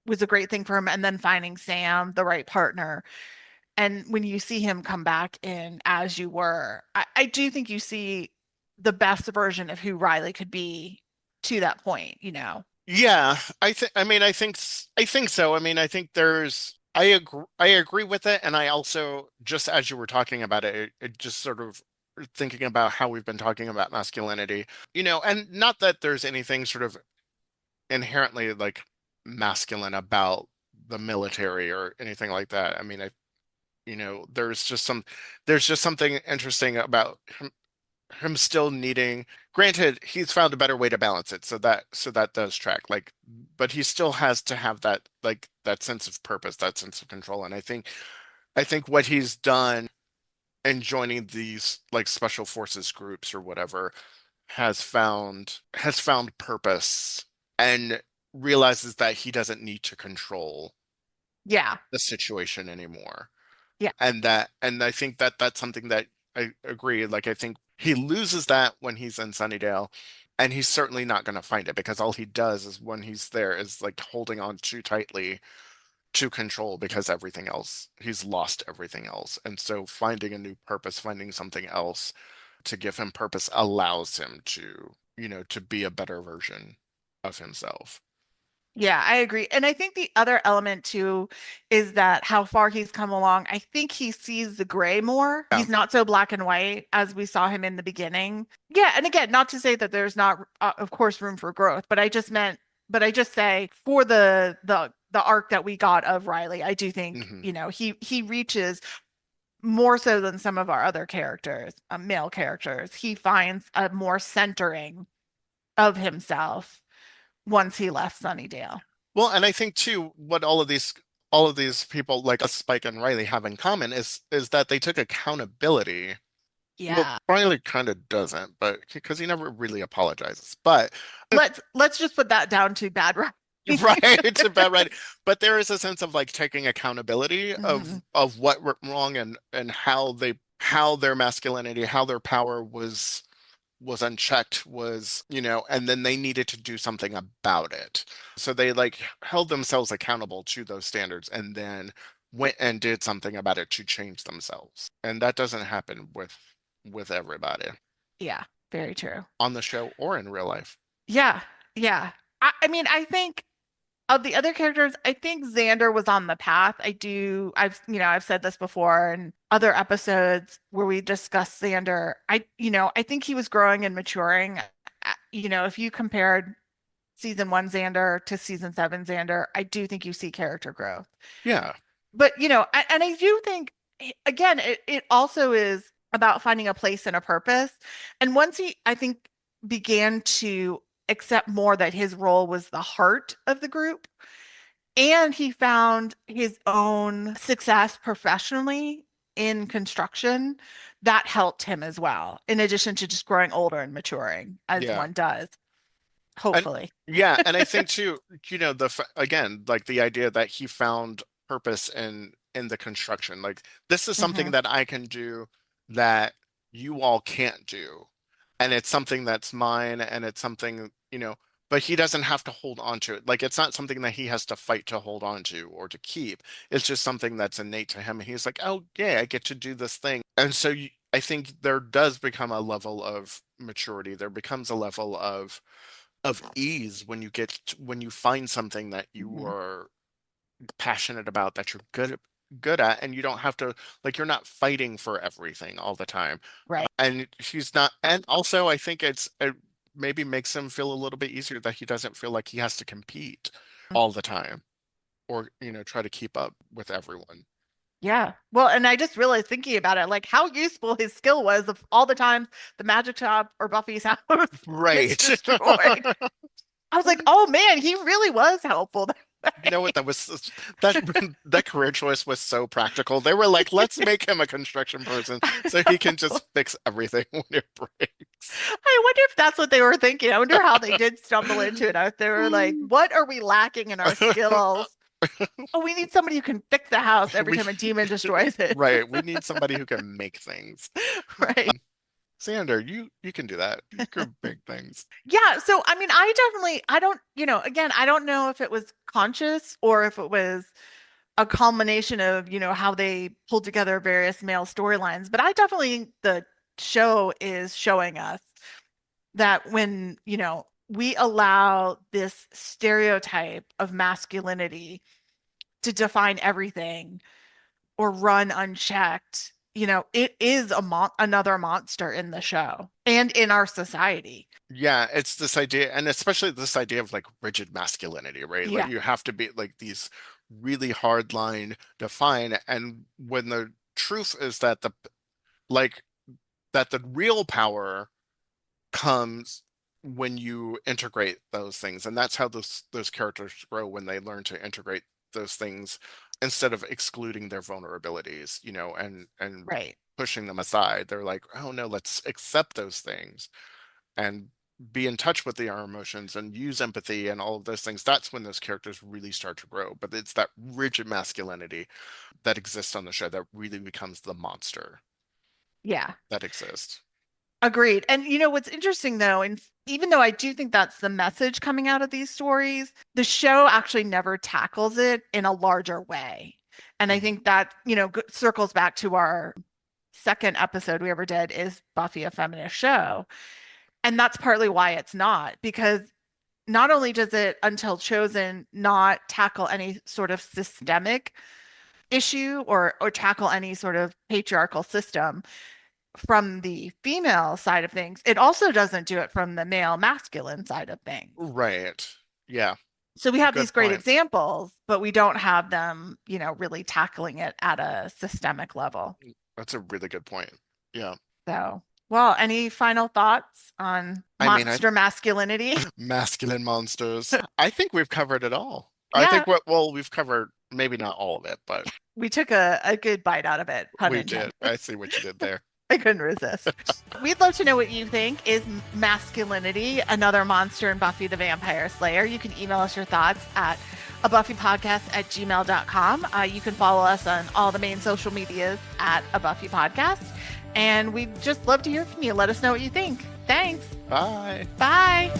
was a great thing for him. And then finding Sam, the right partner. And when you see him come back in As You Were, I do think you see the best version of who Riley could be to that point. Yeah, I think so. I mean, I think I agree with it, and I also, just as you were talking about it, it just sort of thinking about how we've been talking about masculinity, and not that there's anything sort of inherently like masculine about the military or anything like that. I mean, there's just something interesting about him still needing, granted, he's found a better way to balance it, so that does track, like, but he still has to have that, like, that sense of purpose, that sense of control. And I think what he's done in joining these like special forces groups or whatever has found purpose, and realizes that he doesn't need to control Yeah. the situation anymore. Yeah. And I think that that's something that I agree. Like, I think he loses that when he's in Sunnydale, and he's certainly not going to find it, because all he does is, when he's there, is like holding on too tightly to control, because he's lost everything else. And so finding a new purpose, finding something else to give him purpose, allows him to be a better version of himself. Yeah, I agree. And I think the other element too is that how far he's come along. I think he sees the gray more. Yeah. He's not so black and white as we saw him in the beginning. Yeah, and again, not to say that there's not, of course, room for growth, but I just say for the arc that we got of Riley, I do think, Hmm. he reaches more so than some of our other characters, male characters. He finds a more centering of himself once he left Sunnydale. Well, and I think too, what all of these people like Spike and Riley have in common is that they took accountability. Well, Yeah. Riley kind of doesn't, but because he never really apologizes. But Let's just put that down to bad writing. right, it's about right. But there is a sense of like taking accountability Mhm. of what went wrong, and how their masculinity, how their power was unchecked, and then they needed to do something about it. So they like held themselves accountable to those standards, and then went and did something about it to change themselves. And that doesn't happen with everybody Yeah, very true. on the show or in real life. Yeah, yeah. I mean, I think of the other characters, I think Xander was on the path. I've said this before in other episodes where we discussed Xander. I think he was growing and maturing. If you compared season 1 Xander to season 7 Xander, I do think you see character growth. Yeah. But and I do think again, it also is about finding a place and a purpose. And once he, I think, began to accept more that his role was the heart of the group, and he found his own success professionally in construction, that helped him as well, in addition to just growing older and maturing as Yeah. one does, And hopefully. yeah, and I think too, again, like the idea that he found purpose in the construction. Like, this is Hmm. something that I can do that you all can't do. And it's something that's mine, and it's something, but he doesn't have to hold on to it. Like, it's not something that he has to fight to hold on to or to keep. It's just something that's innate to him. And he's like, "Oh, yeah, I get to do this thing." And so I think there does become a level of maturity. There becomes a level of ease when you find something that you Hmm. are passionate about, that you're good at, and you don't have to, like, you're not fighting for everything all the time. Right. And she's not, and also I think it's maybe makes him feel a little bit easier that he doesn't feel like he has to compete all the time or, try to keep up with everyone. Yeah. Well, and I just realized thinking about it, like how useful his skill was of all the times the magic shop or Buffy's house gets Right. destroyed. I was like, oh man, he really was helpful that You know what? way. That that career choice was so practical. They were like, let's make him a construction person so he can just fix everything when it breaks. I wonder if that's what they were thinking. I wonder how they did stumble into it. They were like, what are we lacking in our skills? Oh, we need somebody who can fix the house every We time a demon destroys it. right. We need somebody who can make things. Right. Xander, you can do that. You can make things. Yeah. So, I mean, I don't, again, I don't know if it was conscious or if it was a culmination of, how they pulled together various male storylines, but I definitely think the show is showing us that when, we allow this stereotype of masculinity to define everything or run unchecked, it is another monster in the show and in our society. Yeah, it's this idea, and especially this idea of like rigid masculinity, right? Like Yeah, you have to be like these really hard line define, and when the truth is that like the real power comes when you integrate those things, and that's how those characters grow when they learn to integrate those things instead of excluding their vulnerabilities, and right. pushing them aside. They're like, oh no, let's accept those things and be in touch with our emotions and use empathy and all of those things. That's when those characters really start to grow. But it's that rigid masculinity that exists on the show that really becomes the monster Yeah, that exists. agreed. And what's interesting though, and even though I do think that's the message coming out of these stories, the show actually never tackles it in a larger way. And I Mhm. think that, circles back to our second episode we ever did, is Buffy a feminist show? And that's partly why it's not, because not only does it, until chosen, not tackle any sort of systemic issue or tackle any sort of patriarchal system from the female side of things, it also doesn't do it from the male masculine side of things. Right. Yeah. So we have Good these great point. examples, but we don't have them, really tackling it at a systemic level. That's a really good point. Yeah. So, well, any final thoughts on I mean, I monster masculinity? masculine monsters. I think we've covered it all. I Yeah, think we've covered maybe not all of it, but we took a good bite out of it, pun we did. intended. I see what you did there. I couldn't resist. We'd love to know what you think. Is masculinity another monster in Buffy the Vampire Slayer? You can email us your thoughts at a buffypodcast@gmail.com. You can follow us on all the main social medias at a Buffy Podcast. And we'd just love to hear from you. Let us know what you think. Thanks. Bye. Bye.